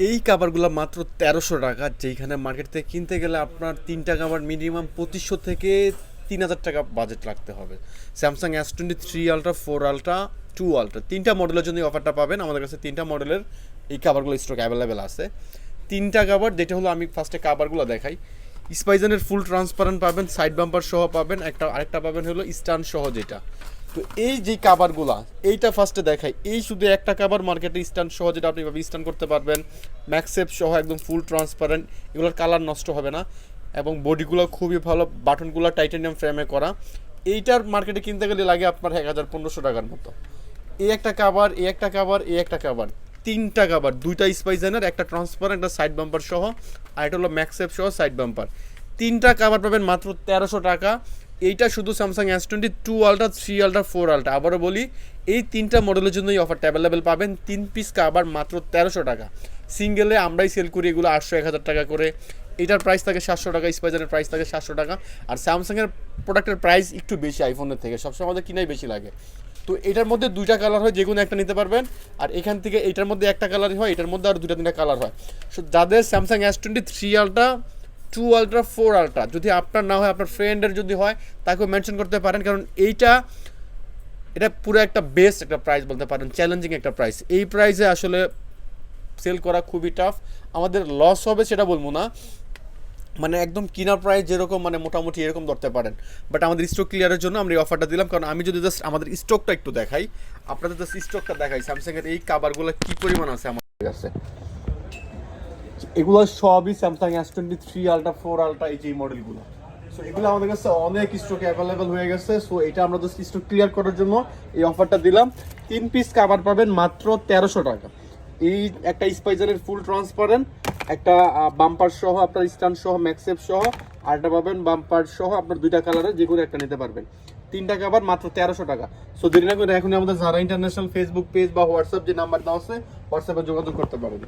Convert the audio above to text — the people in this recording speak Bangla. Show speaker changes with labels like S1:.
S1: এই কাভারগুলো মাত্র 1300 টাকা, যেখানে মার্কেট থেকে কিনতে গেলে আপনার তিনটা কাভার মিনিমাম 2500 থেকে 3000 টাকা বাজেট রাখতে হবে। Samsung S23 ultra, 4 ultra, 2 ultra, তিনটা মডেলের জন্য এই অফারটা পাবেন। আমাদের কাছে তিনটা মডেলের এই কাভারগুলো স্টক অ্যাভেলেবেল আছে। তিনটা কাভার, যেটা হলো আমি ফার্স্টে কাভারগুলো দেখাই। স্পাইজানের ফুল ট্রান্সপারেন্ট পাবেন, সাইড বাম্পার সহ পাবেন, আরেকটা পাবেন হলো স্ট্যান্ড সহ যেটা। তো এই যে কাভারগুলা, এইটা ফার্স্টে দেখাই। এই শুধু একটা কাভার মার্কেটে স্ট্যান্ড সহ, যেটা আপনি ভাবে স্ট্যান্ড করতে পারবেন, ম্যাক্সেপ সহ একদম ফুল ট্রান্সপারেন্ট, এগুলোর কালার নষ্ট হবে না এবং বডিগুলো খুবই ভালো, বাটনগুলো টাইটানিয়াম ফ্রেমে করা। এইটার মার্কেটে কিনতে গেলে লাগে আপনার 1500 টাকার মতো। এই একটা কাভার, এই একটা কাভার, এই একটা কাভার, তিনটা কাভার, দুইটা স্পাইজানের, একটা ট্রান্সপারেন্ট, একটা সাইড বাম্পার সহ, আর এটা হলো ম্যাক্সেপ সহ সাইড বাম্পার। তিনটা কাভার পাবেন মাত্র 1300 টাকা। এইটা শুধু Samsung S22 ultra, 3 ultra, 4 ultra. আবারও বলি, এই তিনটা মডেলের জন্য এই অফারটা অ্যাভেলেবেল পাবেন। 3 পিস কাভার মাত্র 1300 টাকা। সিঙ্গেলে আমরাই সেল করি এগুলো 800-1000 টাকা করে। এটার প্রাইস থাকে 700 টাকা, স্পাইজারের প্রাইস থাকে 700 টাকা। আর স্যামসাংয়ের প্রোডাক্টের প্রাইস একটু বেশি আইফোনের থেকে, সবসময় আমাদের কিনাই বেশি লাগে। তো এটার মধ্যে দুইটা কালার হয়, যে কোনো একটা নিতে পারবেন। আর এখান থেকে এটার মধ্যে একটা কালারই হয়, এটার মধ্যে আর দুটা তিনটা কালার হয়। সো যাদের Samsung S23 ultra, 2 ultra, 4 ultra যদি আপনার না হয়, আপনার ফ্রেন্ডের যদি হয়, তাকেও মেনশন করতে পারেন। কারণ এটা পুরো একটা বেস্ট একটা প্রাইস বলতে পারেন, চ্যালেঞ্জিং একটা প্রাইস। এই প্রাইসে আসলে সেল করা খুবই টাফ। আমাদের লস হবে সেটা বলবো না, মানে একদম কিনার প্রাইস যেরকম, মানে মোটামুটি এরকম ধরতে পারেন। বাট আমাদের স্টক ক্লিয়ারের জন্য আমরা এই অফারটা দিলাম। কারণ আমি যদি জাস্ট আমাদের স্টকটা একটু দেখাই, আপনাদের জাস্ট স্টকটা দেখাই, স্যামসাংয়ের এই কাভারগুলো কী পরিমাণ আছে আমাদের কাছে। এগুলো সবই স্যামসাং S23 আলট্রা, 4 আলট্রা, এই যে মডেলগুলো। সো এগুলো আমাদের কাছে অনেক স্টকে অ্যাভেলেবেল হয়ে গেছে। সো এটা আমরা জাস্ট স্টক ক্লিয়ার করার জন্য এই অফারটা দিলাম। 3 পিস কাভার পাবেন মাত্র 1300 টাকা। এই একটা স্পাইজারের ফুল ট্রান্সপারেন্ট, একটা বাম্পার সহ, আপনার স্ট্যান্ড সহ, ম্যাক্সেপ সহ, আর একটা পাবেন বাম্পার সহ, আপনার দুইটা কালারের যে কোনো একটা নিতে পারবেন। তিনটা কাভার মাত্র 1300 টাকা। সো দেরি না করে এখন আমাদের যারা ইন্টারন্যাশনাল ফেসবুক পেজ বা হোয়াটসঅ্যাপ যে নাম্বার দেওয়া আছে, হোয়াটসঅ্যাপে যোগাযোগ করতে পারেন।